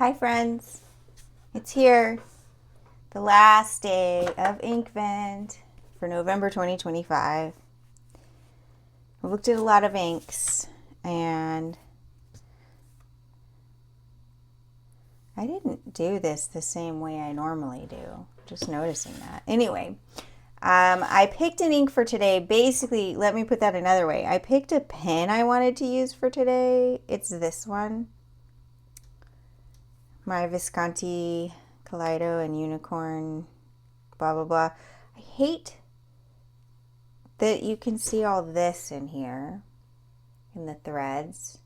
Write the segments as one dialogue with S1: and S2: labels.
S1: Hi friends, it's here, the last day of Inkvent for November 2025. I looked at a lot of inks and I didn't do this the same way I normally do, just noticing that. Anyway, I picked an ink for today. Basically, let me put that another way. I picked a pen I wanted to use for today. It's this one. My Visconti, Kaleido, and Unicorn, blah, blah, blah. I hate that you can see all this in here, in the threads.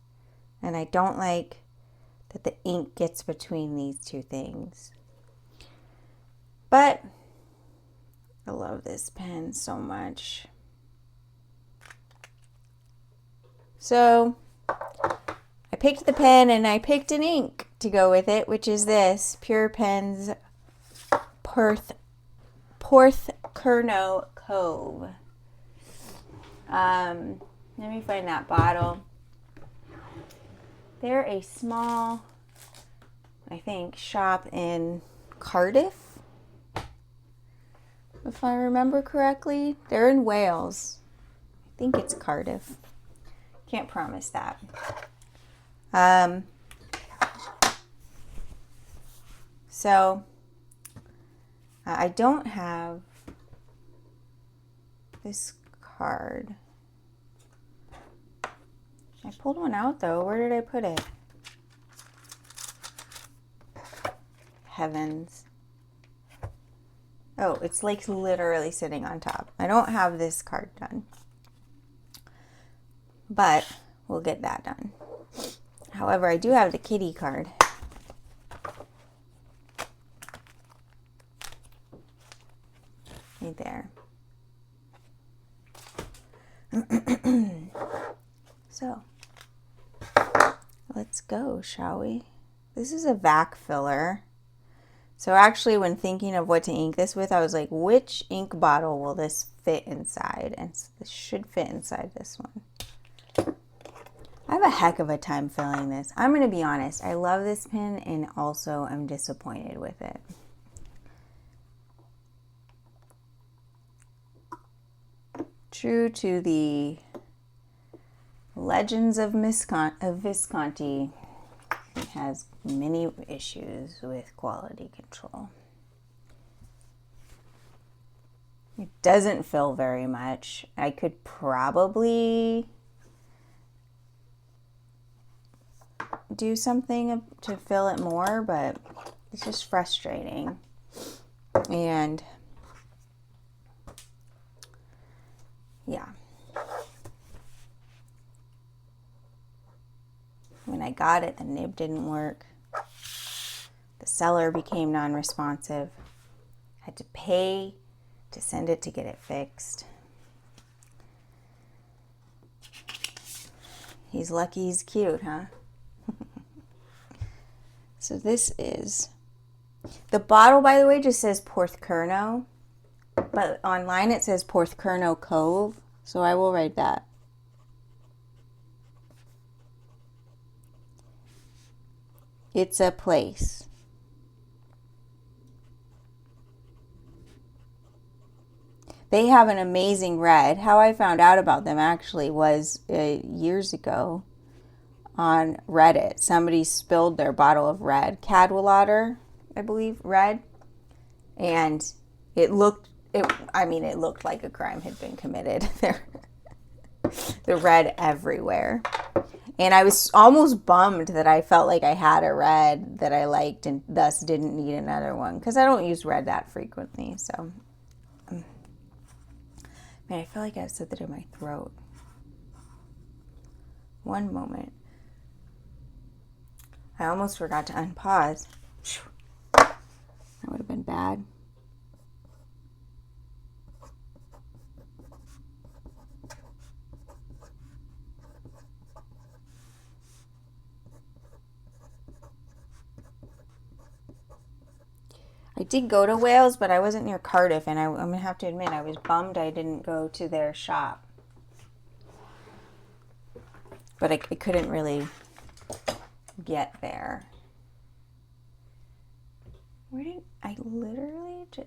S1: And I don't like that the ink gets between these two things. But I love this pen so much. So I picked the pen and I picked an ink to go with it, which is this Pure Pens Porthcurno Cove. Let me find that bottle. They're a small, I think, shop in Cardiff, if I remember correctly. They're in Wales. I think it's Cardiff. Can't promise that. So I don't have this card. I pulled one out though. Where did I put it? Heavens. Oh, it's like literally sitting on top. I don't have this card done, but we'll get that done. However, I do have the kitty card. Right there. So, let's go, shall we? This is a vac filler. So actually, when thinking of what to ink this with, I was like, which ink bottle will this fit inside? And this should fit inside this one. I have a heck of a time filling this. I'm going to be honest. I love this pen and also I'm disappointed with it. True to the legends of Visconti, it has many issues with quality control. It doesn't fill very much. I could probably do something to fill it more, but it's just frustrating. And yeah. When I got it, the nib didn't work. The seller became non-responsive. Had to pay to send it to get it fixed. He's lucky he's cute, huh? So this is, the bottle, by the way, just says Porthcurno, but online it says Porthcurno Cove, so I will write that. It's a place. They have an amazing red. How I found out about them actually was years ago on Reddit. Somebody spilled their bottle of red, Cadwallader, I believe, red. And it looked like a crime had been committed. The red everywhere. And I was almost bummed that I felt like I had a red that I liked and thus didn't need another one, because I don't use red that frequently. So, man, I feel like I have something in my throat. One moment. I almost forgot to unpause. That would have been bad. I did go to Wales, but I wasn't near Cardiff, and I'm going to have to admit, I was bummed I didn't go to their shop. But I couldn't really get there. Where did I literally just...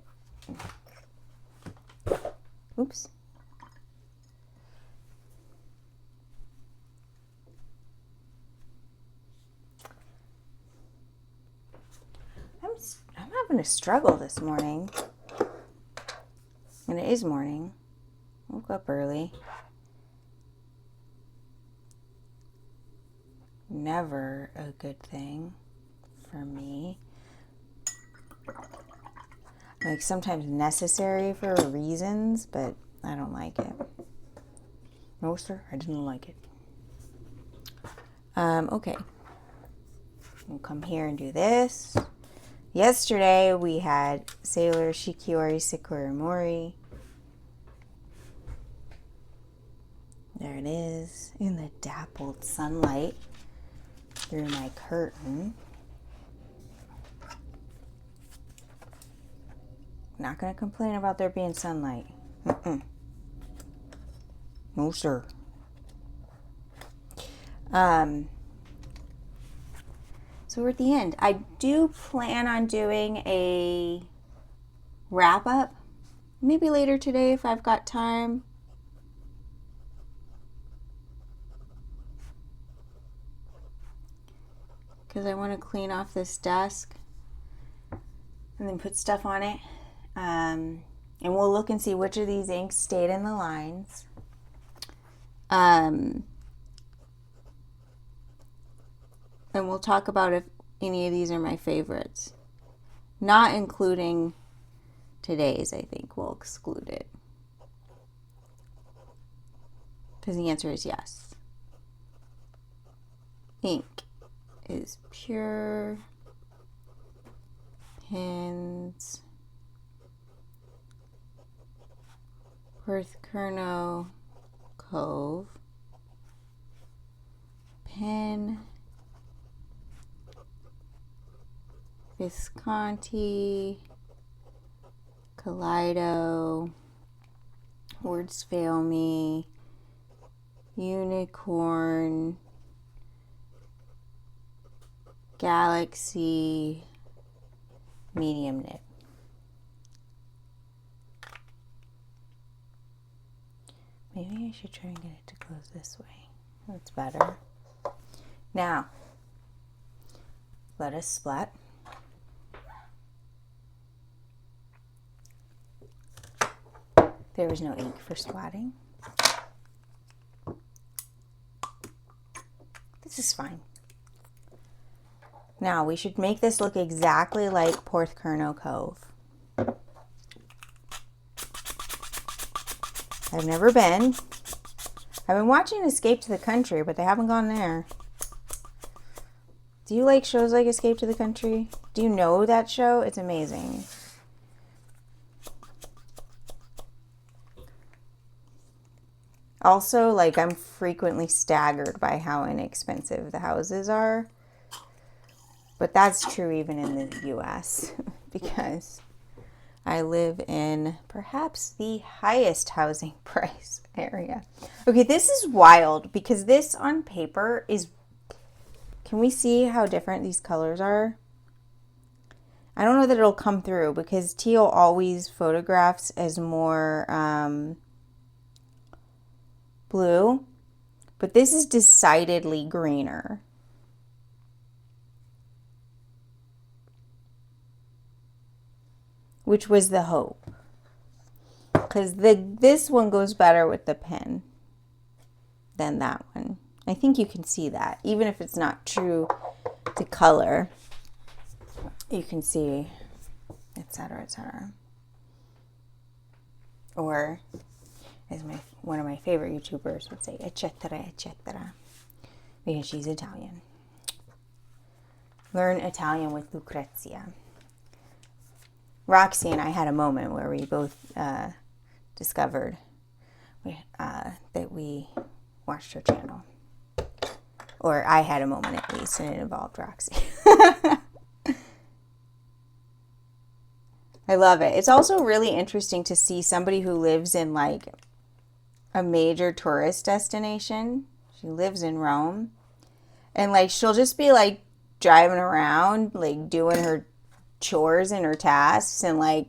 S1: Oops. I'm having a struggle this morning. And it is morning. Woke up early. Never a good thing for me. Like sometimes necessary for reasons, but I don't like it. No, sir, I didn't like it. Okay. We'll come here and do this. Yesterday we had Sailor Shikiori Sikurimori. There it is in the dappled sunlight through my curtain. Not going to complain about there being sunlight. No, sir. So we're at the end. I do plan on doing a wrap up. Maybe later today if I've got time. Because I want to clean off this desk and then put stuff on it. And we'll look and see which of these inks stayed in the lines. And we'll talk about if any of these are my favorites. Not including today's, I think we'll exclude it. Because the answer is yes. Ink is pure. Pins. Porthcurno Cove. Pen. Visconti. Kaleido. Words fail me. Unicorn. Galaxy. Medium nib. Maybe I should try and get it to close this way. That's better. Now, let us splat. There was no ink for splatting. This is fine. Now, we should make this look exactly like Porthcurno Cove. I've never been. I've been watching Escape to the Country, but they haven't gone there. Do you like shows like Escape to the Country? Do you know that show? It's amazing. Also, like, I'm frequently staggered by how inexpensive the houses are. But that's true even in the US because I live in perhaps the highest housing price area. Okay, this is wild because this on paper is, can we see how different these colors are? I don't know that it'll come through because teal always photographs as more blue, but this is decidedly greener. Which was the hope. Because this one goes better with the pen than that one. I think you can see that. Even if it's not true to color, you can see, etc., etc. Or, as one of my favorite YouTubers would say, etc., etc. Because she's Italian. Learn Italian with Lucrezia. Roxy and I had a moment where we both discovered that we watched her channel. Or I had a moment at least, and it involved Roxy. I love it. It's also really interesting to see somebody who lives in like a major tourist destination. She lives in Rome. And like she'll just be like driving around, like doing her chores and her tasks and like,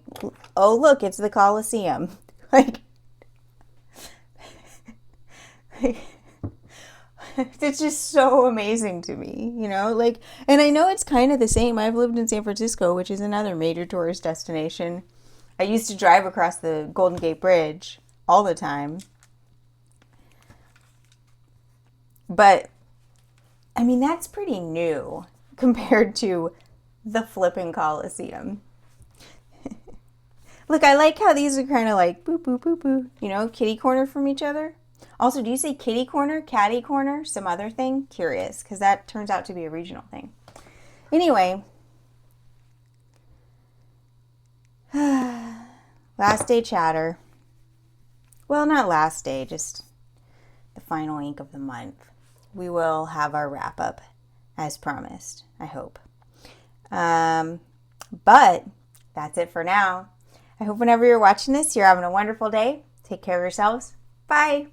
S1: oh, look, it's the Coliseum. Like, it's just so amazing to me, you know? Like, and I know it's kind of the same. I've lived in San Francisco, which is another major tourist destination. I used to drive across the Golden Gate Bridge all the time. But, I mean, that's pretty new compared to the flipping Coliseum. Look, I like how these are kind of like boo, boo, boo, boo, you know, kitty corner from each other. Also, do you say kitty corner, catty corner, some other thing? Curious, because that turns out to be a regional thing. Anyway, last day chatter. Well, not last day, just the final ink of the month. We will have our wrap up as promised, I hope. But that's it for now. I hope whenever you're watching this, you're having a wonderful day. Take care of yourselves. Bye.